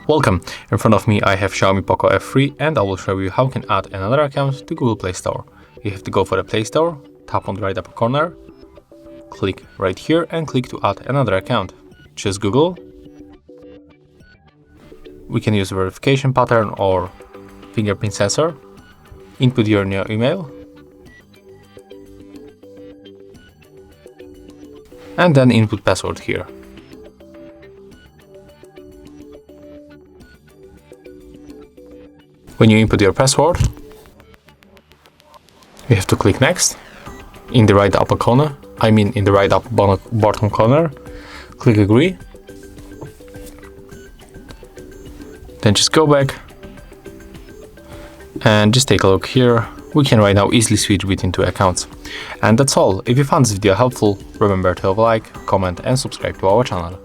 Welcome! In front of me I have Xiaomi Poco F3 and I will show you how you can add another account to Google Play Store. You have to go for the Play Store, tap on the right upper corner, click right here and click to add another account. Choose Google. We can use verification pattern or fingerprint sensor. Input your new email. And then input password here. When you input your password, you have to click next. In the right upper corner, in the right upper bottom corner, click agree. Then just go back and just take a look here. We can right now easily switch between two accounts. And that's all. If you found this video helpful, remember to leave a like, comment and subscribe to our channel.